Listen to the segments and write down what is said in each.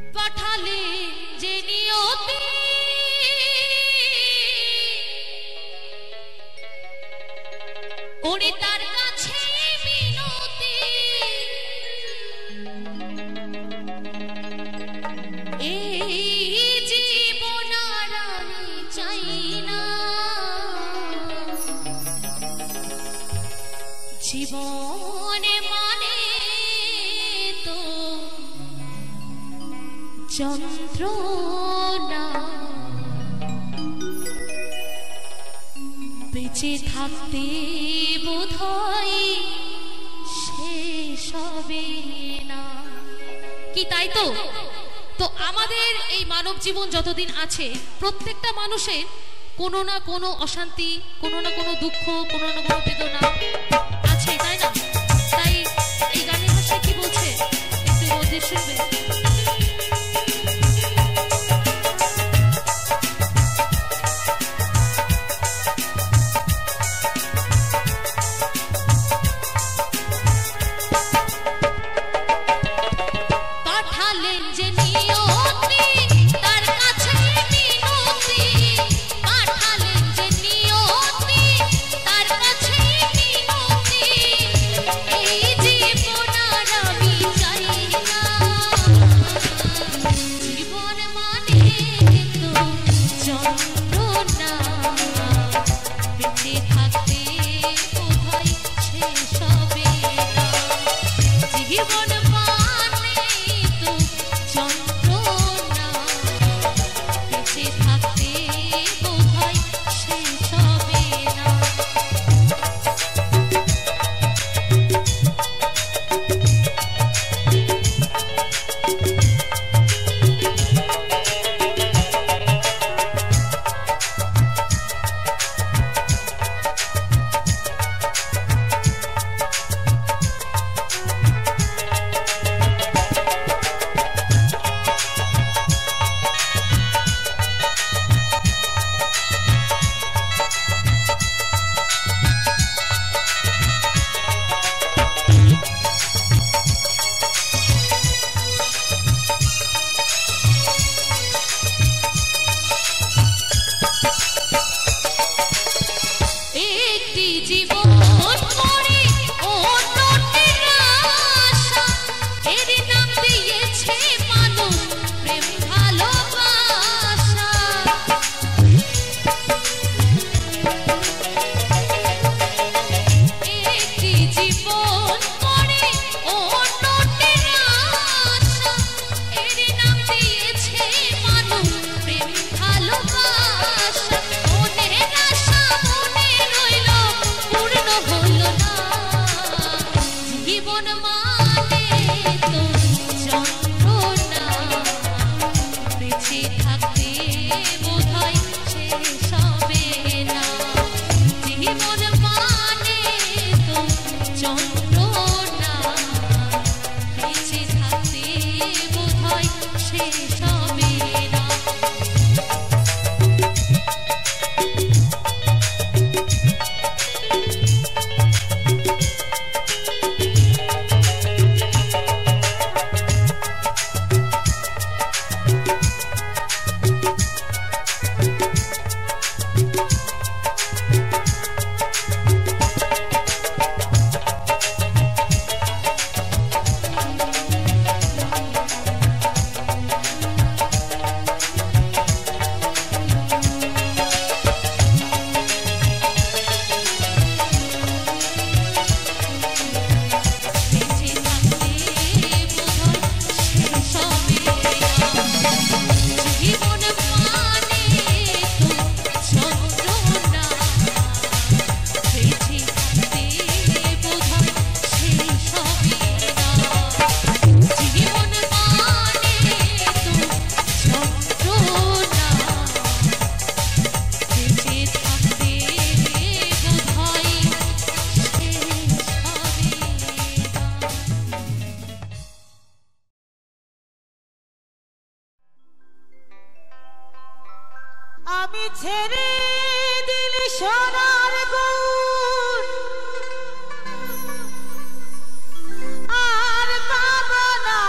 পাঠালে যে নিয়তি করি তার কাছে মিনতি, এই জীবন আর আমি চাই না, জীবনে মানে তো যন্ত্রণা, বেঁচে থাকতে বোধহয় শেষ হবে না। কি তাই তো? তো আমাদের এই মানব জীবন যতদিন আছে প্রত্যেকটা মানুষের কোনো না কোনো অশান্তি, কোনো না কোনো দুঃখ, কোনো না কোনো বেদনা আছে, তাই না? তাই এই গানের ভাষায় কি বলছে একটু মধ্যে শুনবে। আমি ছেড়ে দিলি সোনার গুণ আর পাব না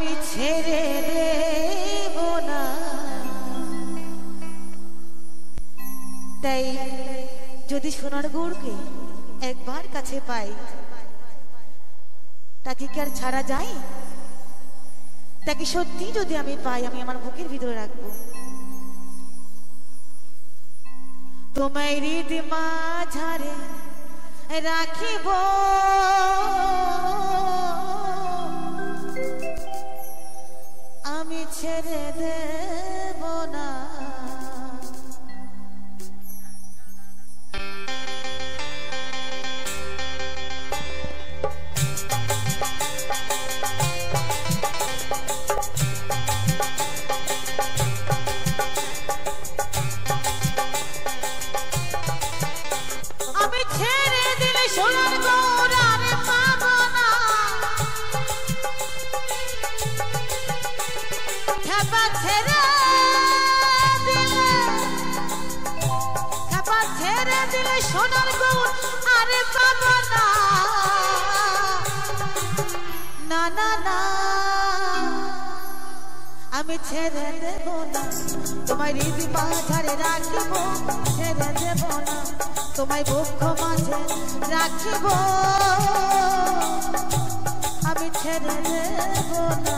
আমি ছেড়ে দেব না। তাই যদি সোনার গৌরকে একবার কাছে পাই, তাকে কি আর ছাড়া যায়? তাকে সত্যি যদি আমি পাই, আমি আমার বুকের ভিতরে রাখবো। তোমায় হৃদ মাঝারে রাখিব, আমি ছেড়ে দেব না। আমি ছেড়ে দিলে সোনার গৌর আর পাবো না। খেপা ছেড়ে দিলে সোনার গৌর আর পাবো না। না না না, আমি ছেড়ে দেব না। তোমায় হৃদ মাঝারে রাখিব, ছেড়ে দেব না। তোমায় বক্ষ মাঝে রাখিব, আমি ছেড়ে দেব না।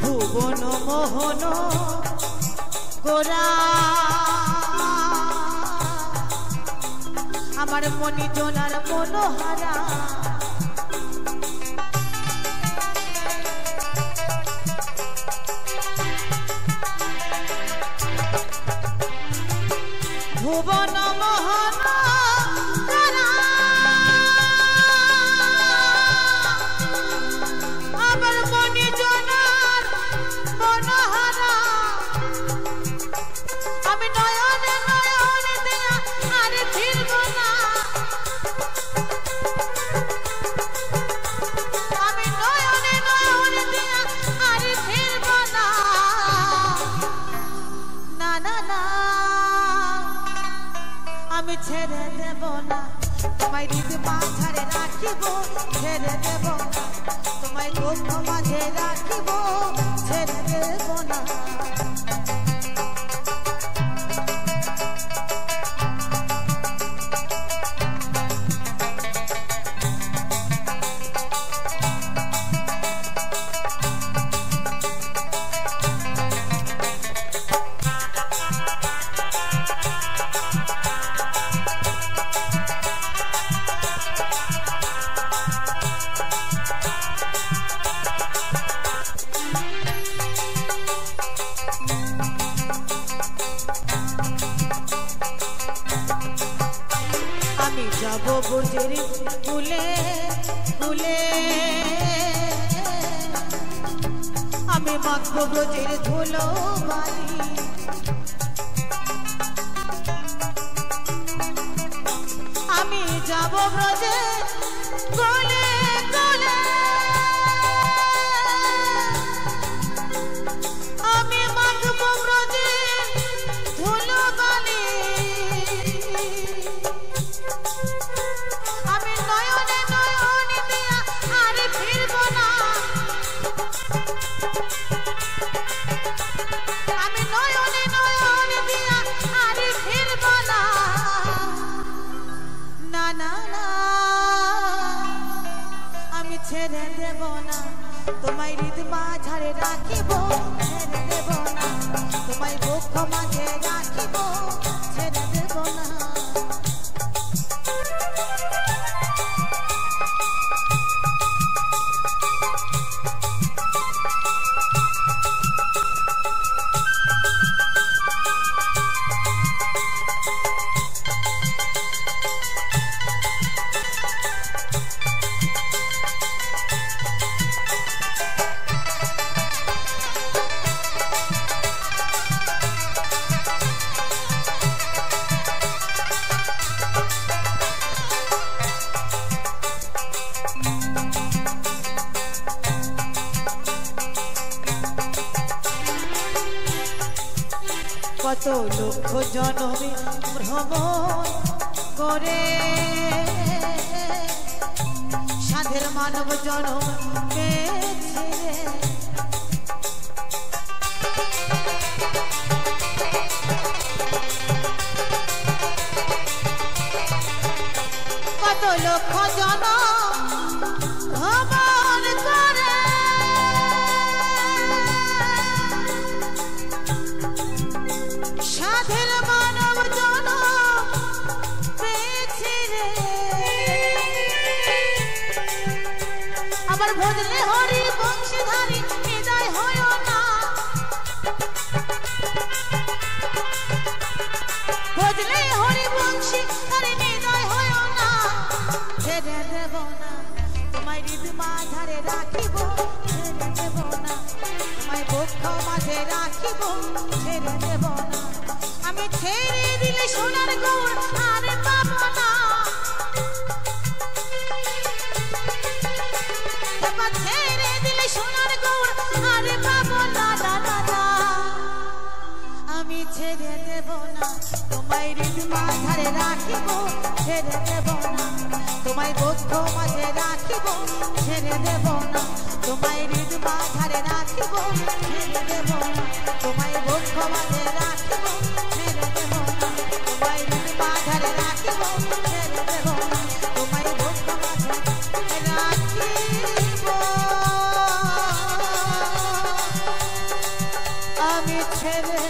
ভুবন মোহন গোরা আমার মনি জোনার মনোহারা। ভুবন মোহন গোরা আমার মনি জোনার মনোহারা। আমি নয়নে নয়নে দিয়া আর ফিরব না। আমি নয়নে নয়নে দিয়া আর ফিরব না। না না না, আমি ছেড়ে দেব না। তোমায় হৃদ মাঝারে রাখিব, ছেড়ে দেব না। তোমায় বক্ষ মাঝে রাখিব, ছেড়ে দেব না। আমি যাব বুঝের ফুলে ফুলে, আমি মাখবো ব্রজের ধুলো বালি। আমি যাব ব্রজে কোলে কোলে, আমি মাখবো ব্রজের ধুলো বালি। আমি নয়নে নয়নে দিয়া আর ফিরব না। আমি নয়নে নয়নে দিয়া আর ফিরব না। না না না, আমি ছেড়ে দেব না। তোমায় হৃদ মাঝারে রাখিব, ছেড়ে দেব না। তোমায় বক্ষ মাঝে রাখিব, ছেড়ে দেব না। কত লক্ষ জনমে ভ্রমণ করে সাধের মানব জনম পেয়েছে কত লক্ষ জনম ভ্রমণ করে সাধের মানব জনম পেয়েছে রে আবার ভজলে হরি বংশীধারী হৃদয় হয় না ভজলে হরি বংশীধারী হৃদয় হয় না ছেড়ে দেব না তোমায় হৃদ মাঝারে রাখিব ছেড়ে দেব না তোমায় বক্ষ মাঝে রাখিব ছেড়ে দেব না আমি ছেড়ে দিলে সোনার গৌর আর পাব না ছেড়ে দিলে সোনার গৌর আর পাব না আমি ছেড়ে দেব না তোমায় হৃদ মাঝারে রাখিব ছেড়ে দেব না তোমায় বক্ষ মাঝে রাখিব ছেড়ে দেব না তোমায় হৃদ মাঝারে রাখিব ছেড়ে দেব না তোমায় বক্ষ মাঝে রাখিব ছেড়ে দেব না তোমায় হৃদ মাঝারে রাখিব ছেড়ে দেব না তোমায় বক্ষ মাঝে রাখিব আমি ছেড়ে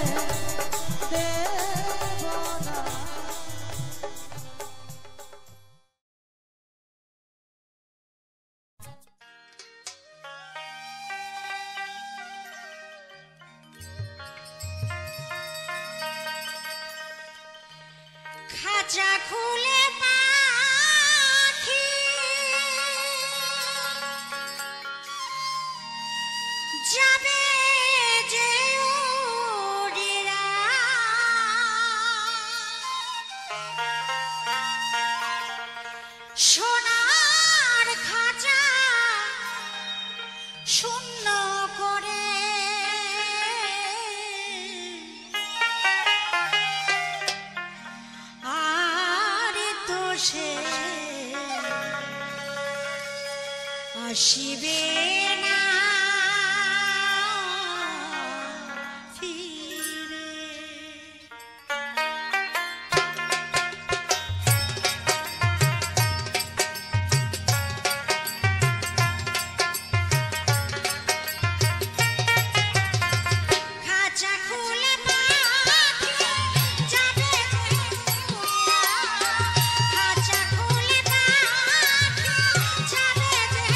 দেব না খাঁচা খুলে পাখি যাবে যে উড়িয়া সোনার খাঁচা শূন্য করে সে আসিবে না ফিরে খাঁচা খুলে যাবে খাঁচা খুলে যাবে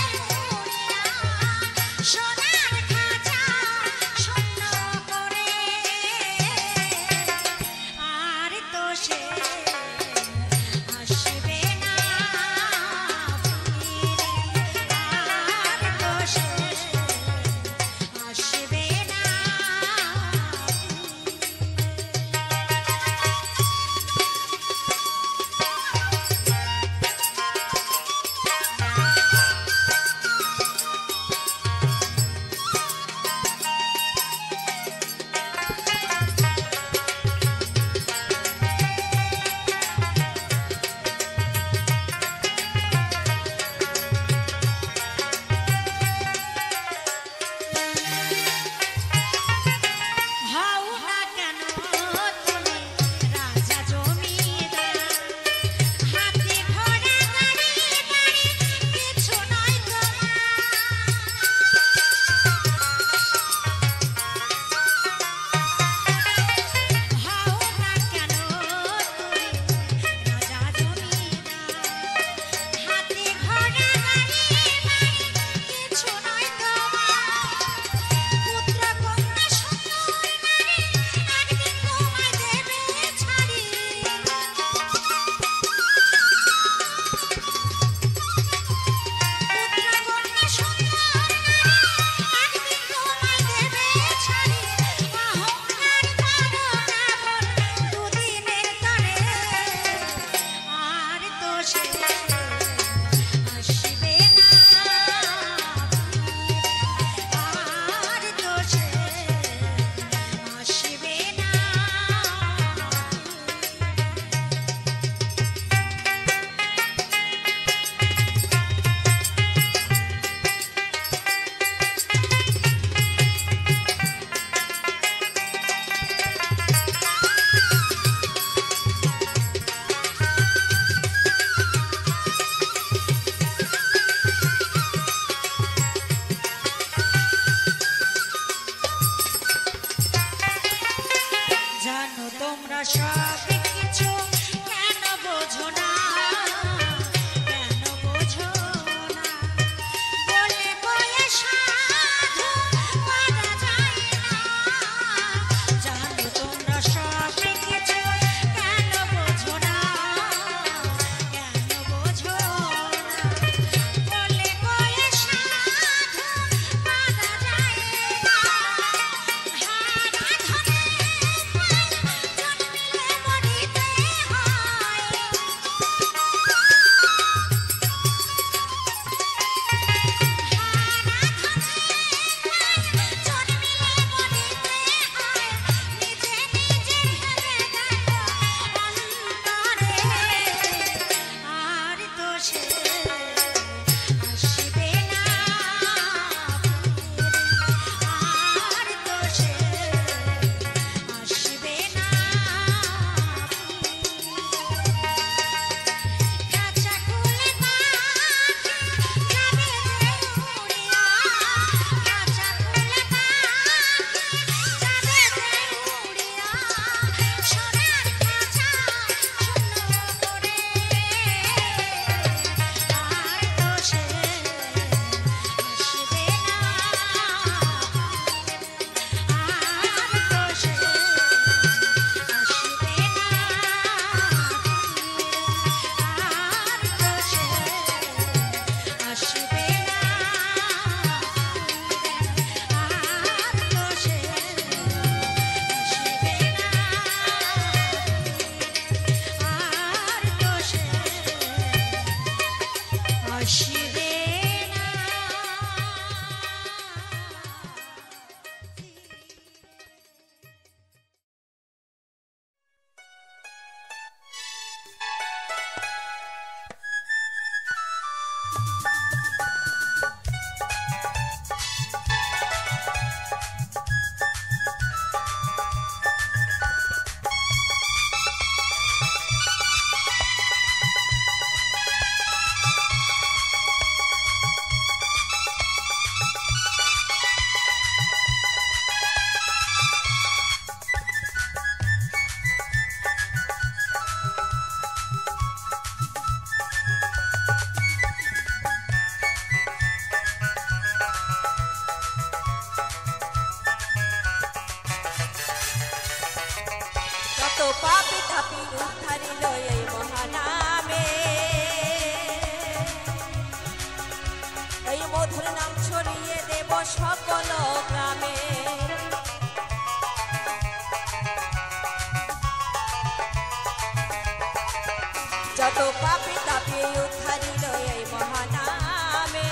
যত পাপি তাপি উদ্ধারিল এই মহানামে,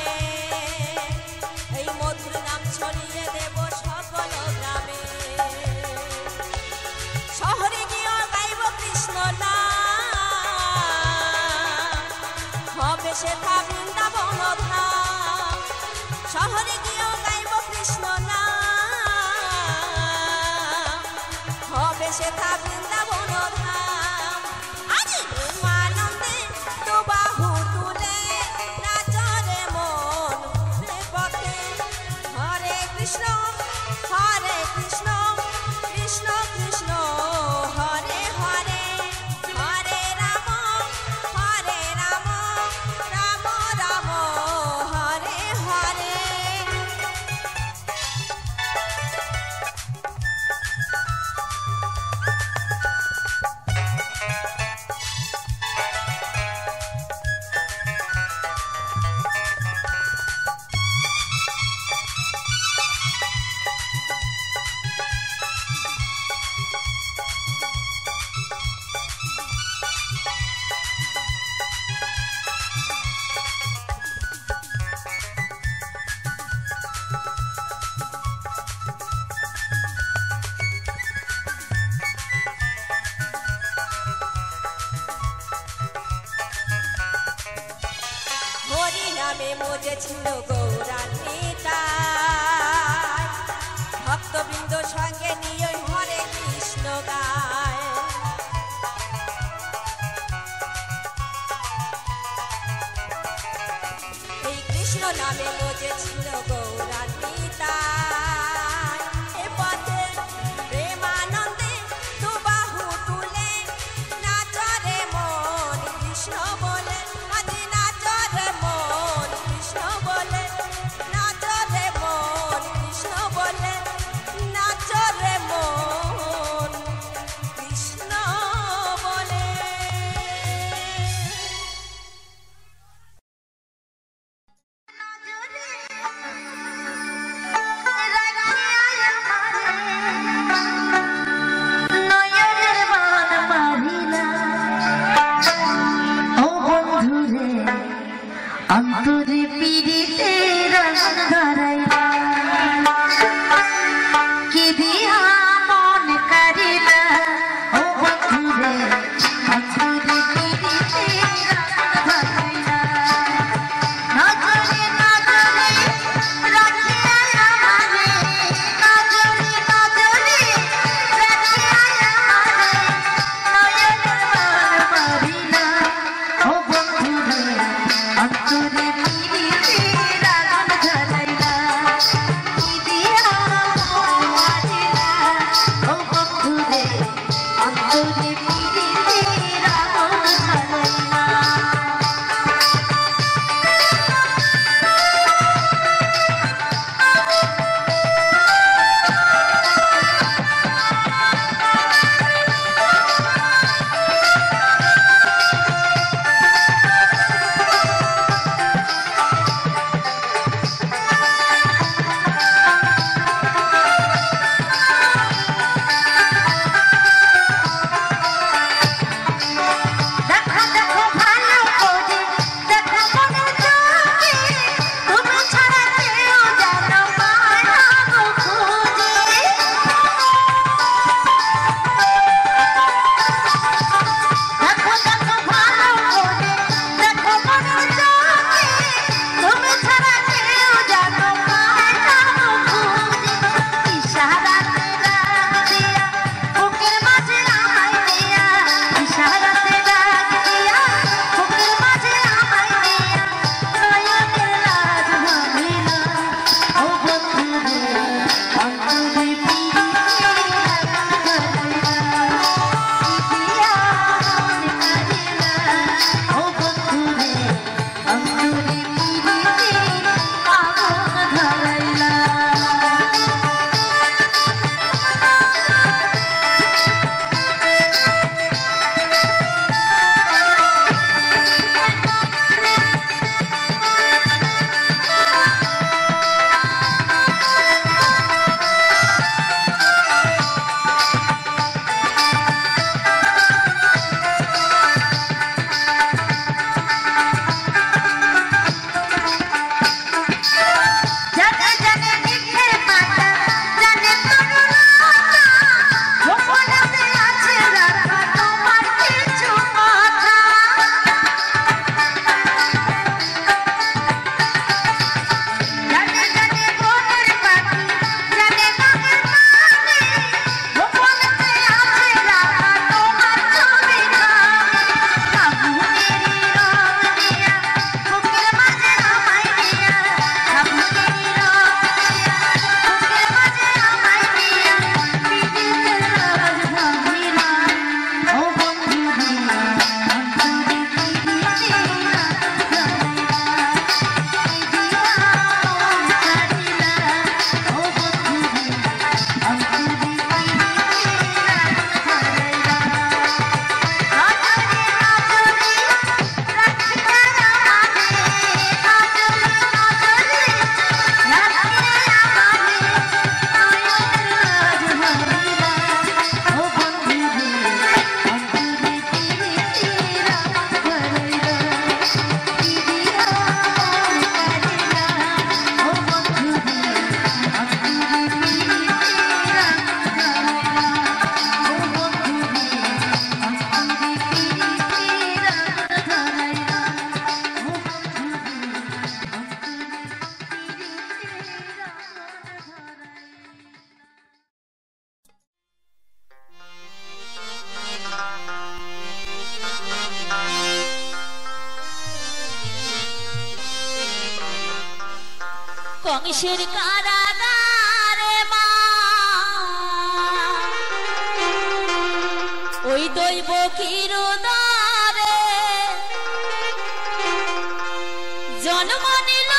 এই মধুর নাম ছড়িয়ে দেব সকল গ্রামে। শহরে গিয়ে গাইব কৃষ্ণ নাম, হবে সেথা বৃন্দাবন ধাম। শহরে গিয়ে গাইব কৃষ্ণ নাম, হবে সেথা বৃন্দাবন ধাম। আজ আনন্দে তো বাহু তুলে নাচরে মন ঘুরে পথে। হরে কৃষ্ণ কৃষ্ণ কৃষ্ণ হরে হরে, হরে রাম রাম রাম হরে হরে। হরি নামে মজেছিল গৌরান্বিতায়, ভক্তবৃন্দ সঙ্গে নিয়ে হরে কৃষ্ণ গায়। এই কৃষ্ণ নামে মজেছিল গৌরান্বিতায়, এ পথে প্রেমানন্দে দু বাহু তুলে নাচরে মন কৃষ্ণ বলে। আজ নাচরে মন কৃষ্ণ বলে, নাচরে মন কৃষ্ণ বলে, নাচরে মন কৃষ্ণ বলে। নজরে কংসের কারাগারে মা ওই দৈব কিরোদারে জন্ম নিল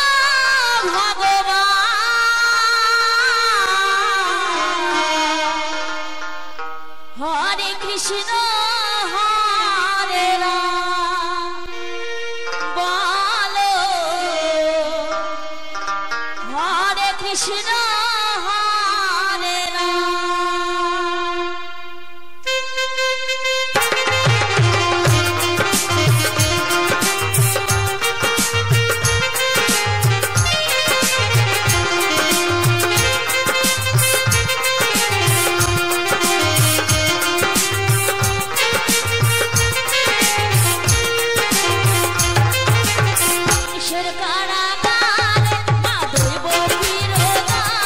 ভগবান হরে কৃষ্ণ হরে রাম বলো হরে কৃষ্ণ হরে রাম কিশোর কারাগারে মা দৈব কিরোদারে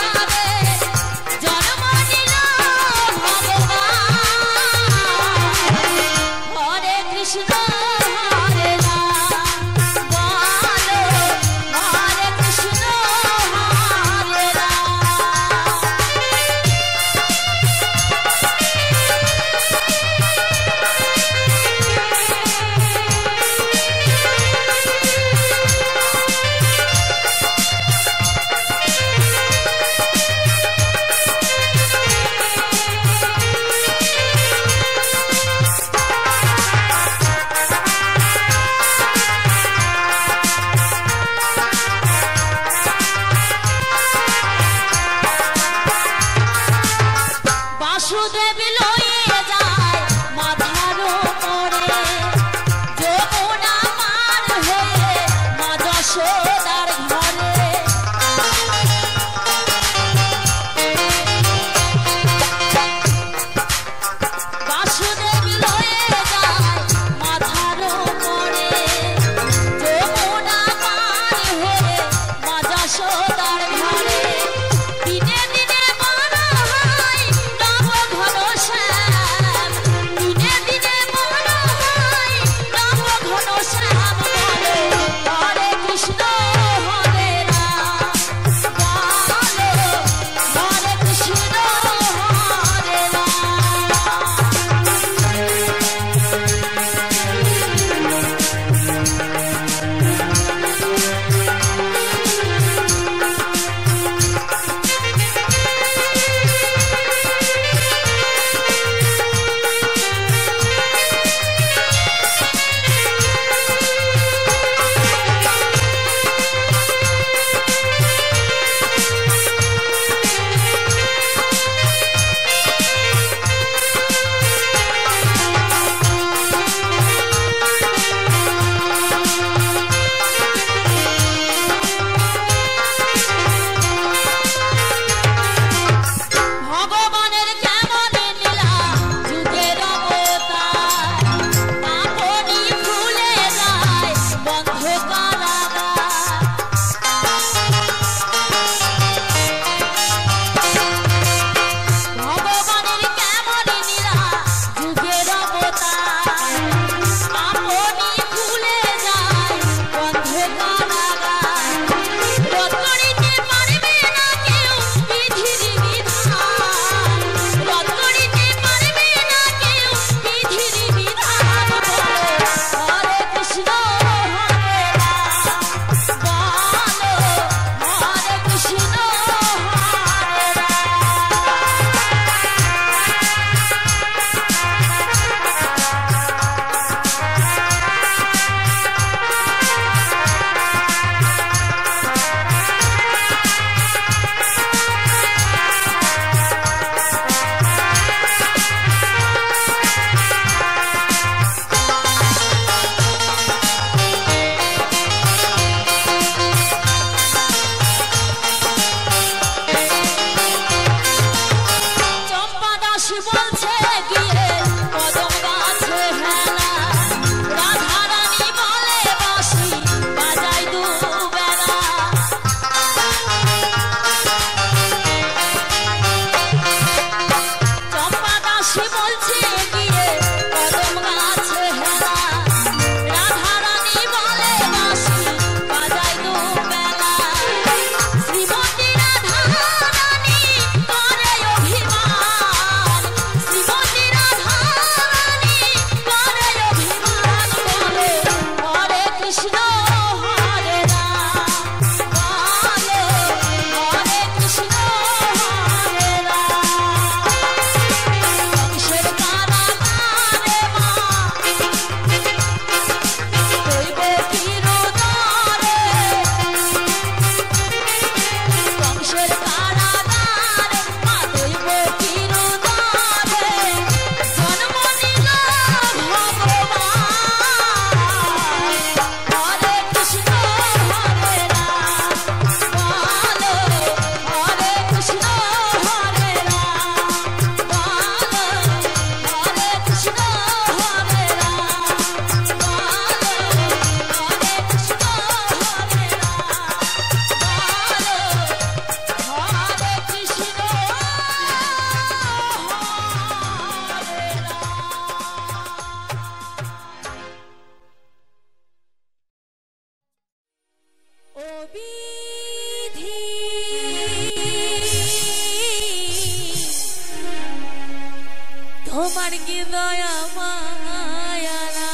দয়া মায়া না।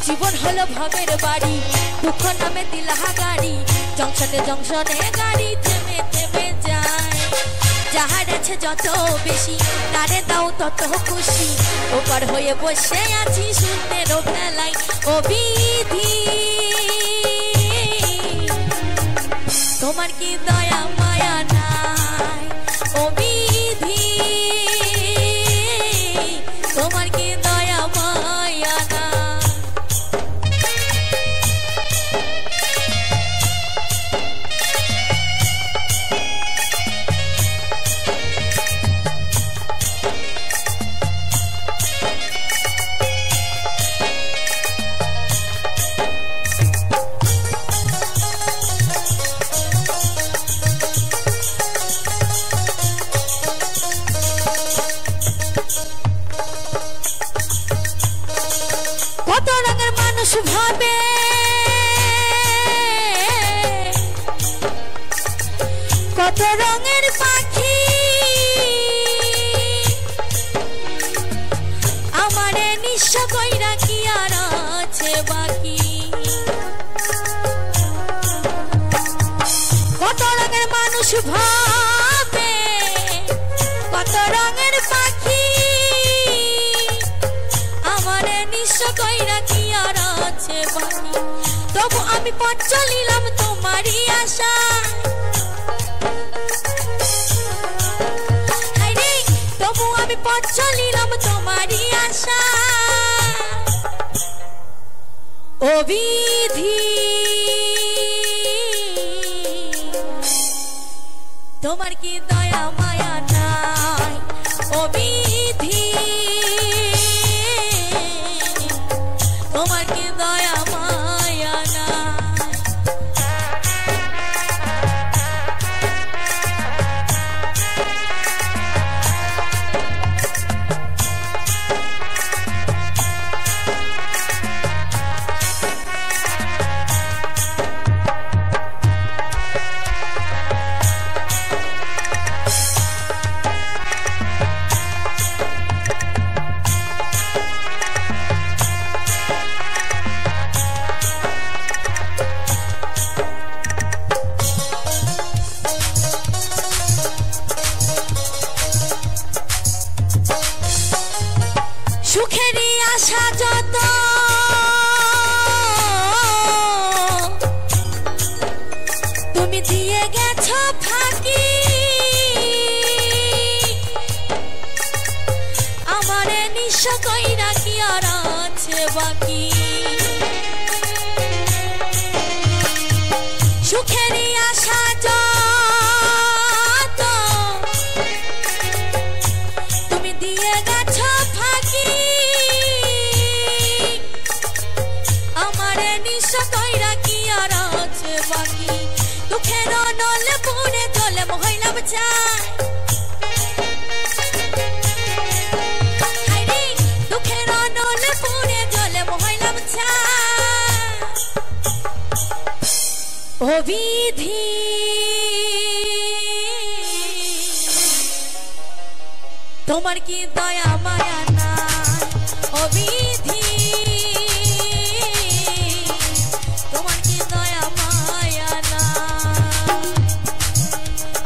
জীবন হলো ভবের বাড়ি, দুঃখ নামে দিলাহা গাড়ি, জংশনে জংশনে গাড়ি থেমে থেমে যায়। যাহার আছে যত বেশি তারে দাও তত খুশি, ওপার হয়ে বসে আছি শূন্যের বেলায়। ও বিধি তোমার কি দয়া মায়া নাই? ও বিধি তোমার কি দয়া মায়া নাই? কত রঙের মানুষ ভাবে, কত রঙের পাখি আমারে নিঃস্ব কইরা কি আর আছে বাকি। কত রঙের মানুষ ভাবে, কত রঙের পাখি আমারে নিঃস্ব কইরা কি আর আছে বাকি। তবু আমি পথ চলিলাম তোমারই আশা, তবু আমি পথ চলিলাম তোমারই আশা। ও বিধি তোমার কি দয়া মায়া নাই? ও বিধি তোমার কি দয়া মায়া নাই? সুখেরই আশা যত তুমি দিয়ে গেছো ফাঁকি, আমারে নিঃস্ব কইরা কি আর আছে বাকি। সুখেরই আশা যত তুমি দিয়ে গেছো ফাঁকি, আমারে নিঃস্ব কইরা কি আর আছে বাকি। দুঃখের নলে পুরে জলে মহইলাম চাই, দুঃখের নলে পুরে জলে মহইলাম চাই। ও বিধি তোমার কি দয়া মায়া নাই? ও বিধি তোমার কি দয়া মায়া নাই?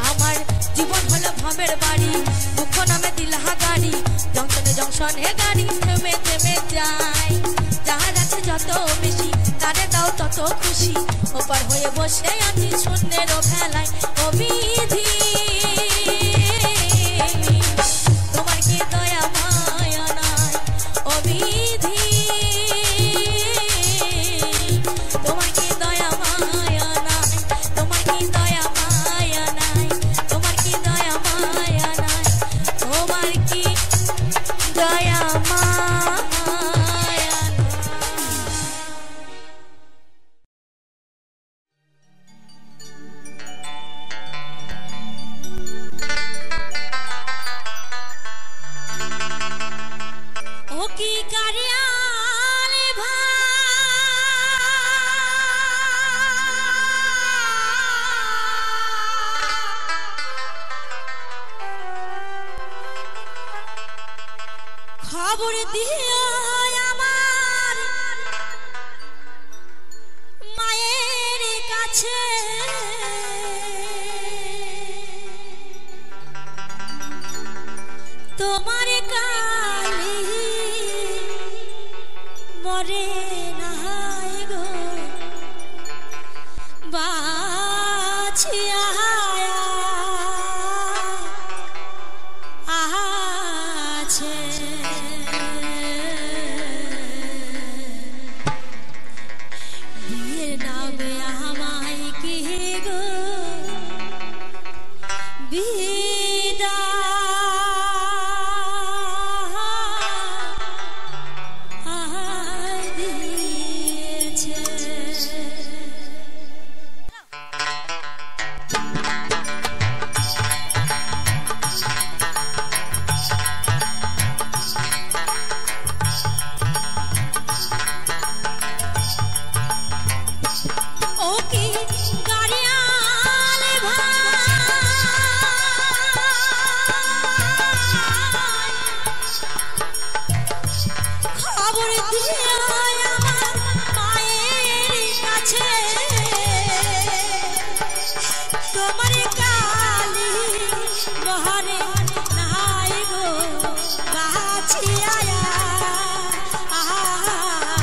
আমার জীবন হলো ভবের বাড়ি, দুঃখ নামে দিলাহা গাড়ি, জংশনে জংশনে গাড়ি থেমে থেমে যায়। যাহার আছে যত বেশি তারে দাও তত খুশি, ওপার হয়ে বসে আছি শূন্যের ভেলায়। ও বিধি তোমার কি দয়া মায়া নাই? ও বিধি তোমার কি দয়া মায়া নাই? তোমার কি দয়া মায়া নাই? তোমার কি দয়া মায়া নাই? দয়া মায়া ও কি কারিয়ালে খবর দিও আমার মায়ের কাছে তোমার কালি মরে নাই গো বাছিয়া আছে বিয়ের নামে আমায় কি গো বিদায় দিয়েছে। ও কি গাড়িয়ালে খবর দিও আমার মায়ের কাছে তোমার কালি বহরে নাই গো বাছিয়া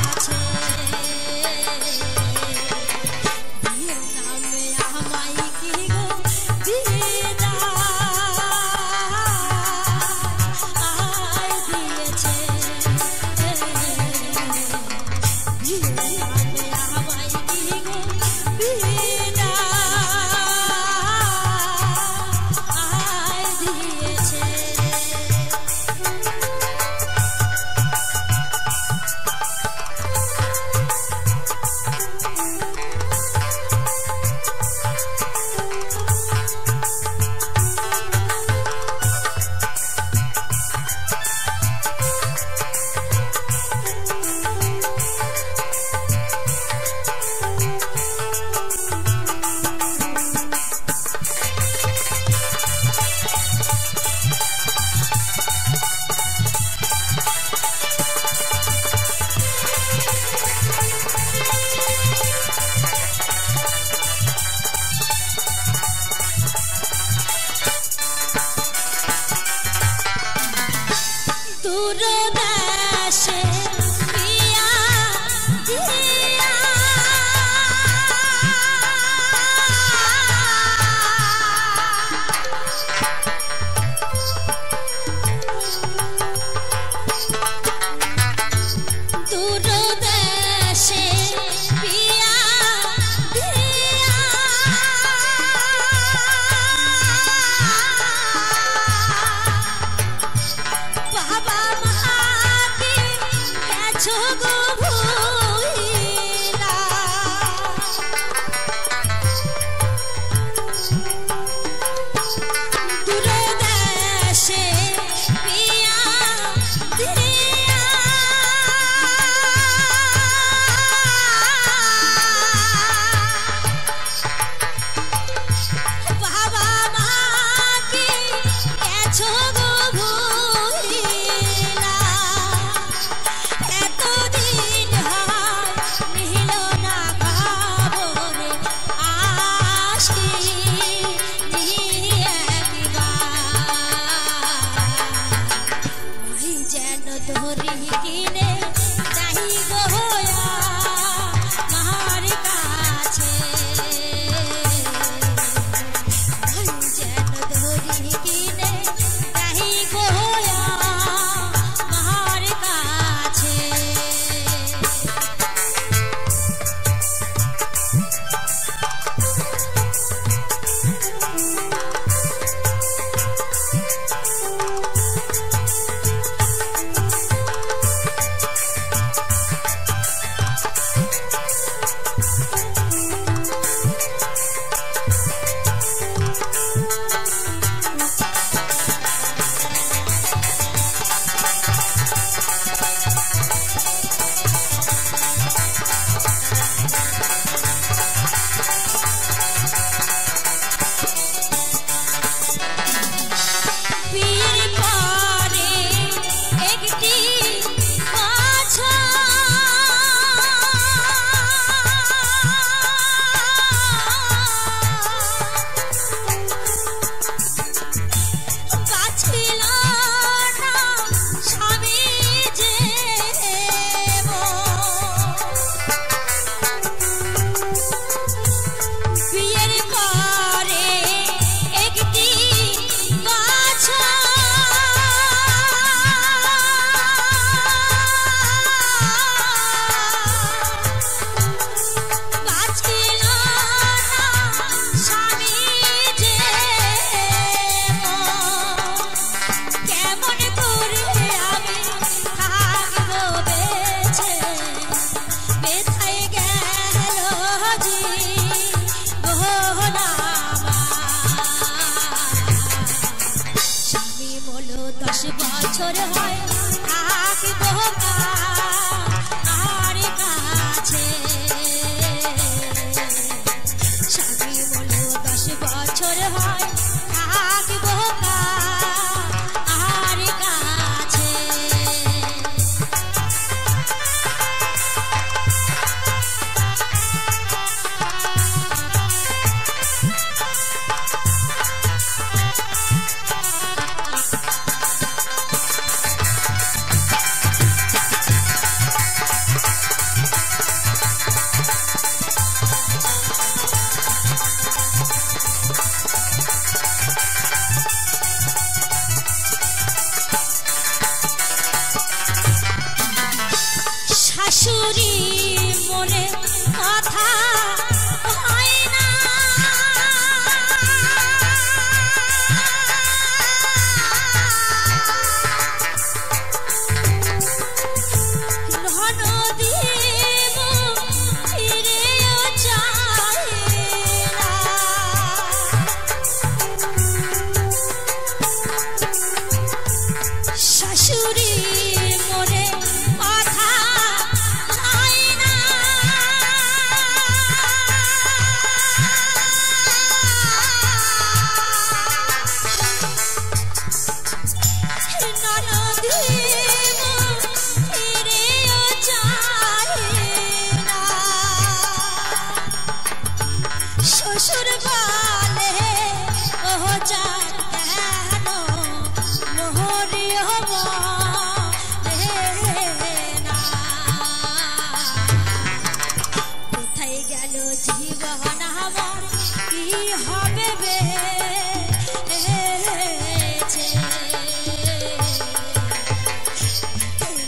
আছে বিয়ের নামে আমায় কি গো বিদায় দিয়েছে। বিয়ের নামে আমায় কি গো বিদায় দিয়েছে। দূরদেশে বিয়া দিয়া দূরদেশে বিয়া দিয়া বাবা মাকে গেছো গো ভুইলা দূরদেশে বিয়া দিয়া বাবা মাকে গেছো গো ভুইলা এতদিন হয় নিল না খবর আসি নিয়ে একবার ওই যেন ধরি কিনে যাই গো মার কাছে ওই যেন ধরি কিনে যাই গো মার কাছে। আর কাছে স্বামী বলো 10 বছর হয় থাকবো আর কাছে শাশুড়ি মনে কথা হয় না ননদীব ফিরেও যায় না শাশুড়ি মনে কথা হয় না ননদীব ফিরেও যায় না শ্বশুর বলে ও যা কেন মোহরি হব না কোথায় গেল জীবন আমার কি হবে বেছে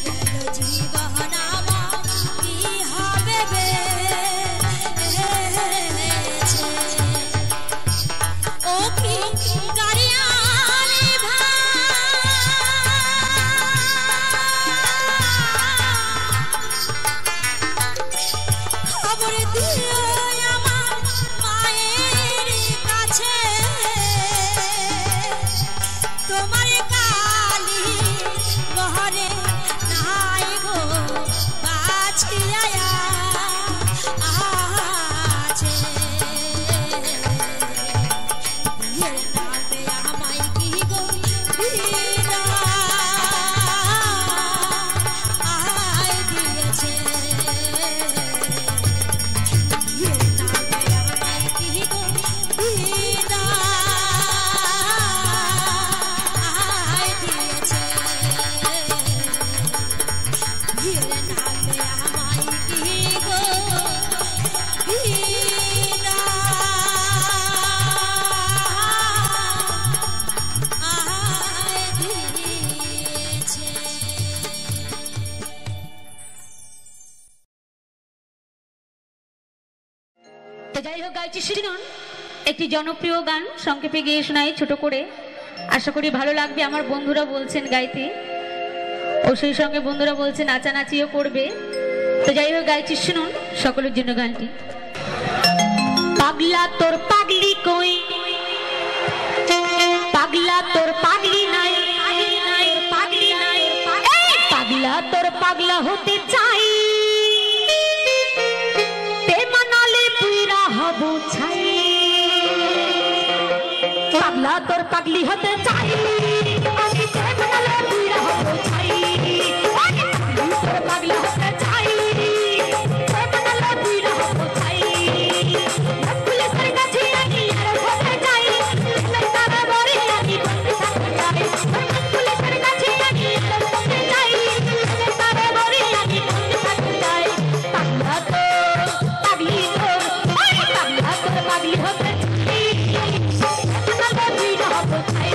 গেল জীবন আমার কি হবে বেছে ও কি গাড়িয়ালি খবর দিও আমার মায়ের কাছে তোমার কালি বহরে নাই গো বাছিয়া আছে বিয়ের নামে আমায় কি গো বিদায় দিয়েছে বিয়ের নামে আমায় কি গো বিদায় দিয়েছে বিয়ের নামে আমায় কি গো বিদায় দিয়েছে তো যাই হোক গাইছি শুনুন একটি জনপ্রিয় গান সংক্ষেপে গিয়ে শোনাই ছোট করে আশা করি ভালো লাগবে আমার বন্ধুরা বলছেন গাইতে ও সেই সঙ্গে বন্ধুরা বলছেন নাচানাচিও করবে তো যাই হোক গাইছি শুনুন সকলের জন্য গানটি পাগলা তোর পাগলি কই পাগলা তোর পাগলি নাই পাগলি নাই পাগলা তোর পাগলা হতে চাই বেমানালে পুইরা হব ছাই পাগলা তোর পাগলি হতে চাই আমি বেমানালে পুইরা হব ছাই তোর পাগলা হতে চাই বেমানালে পুইরা হব ছাই পুলিশের কাছে আমি আর হতে চাই তারা বলে আমি বলতে চাই পুলিশের কাছে আমি আর হতে চাই তারা বলে আমি বলতে চাই পাগলা তোর পাগলি তোর পাগলা তোর পাগলি হতে চাই বেমানালে পুইরা হব ছাই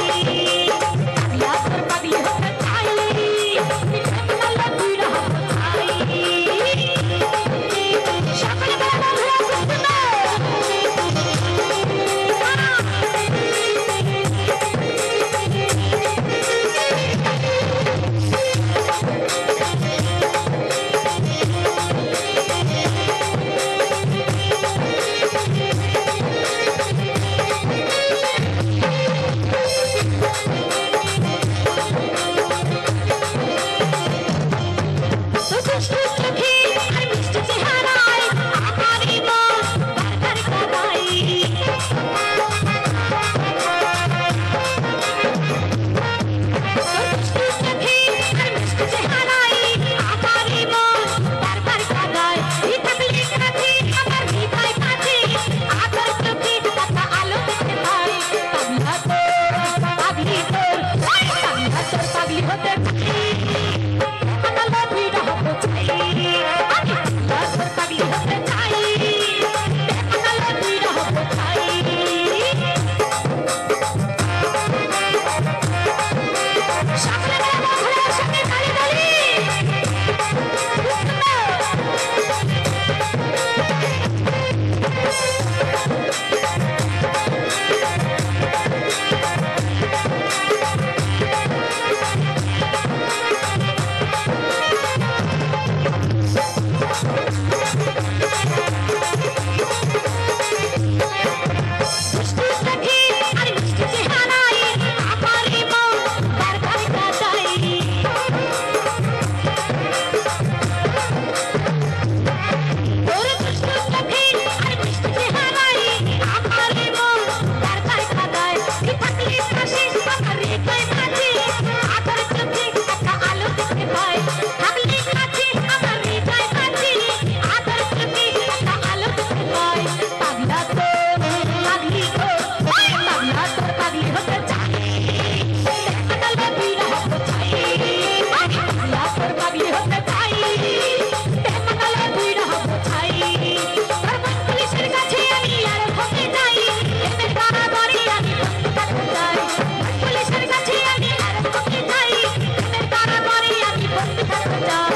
जा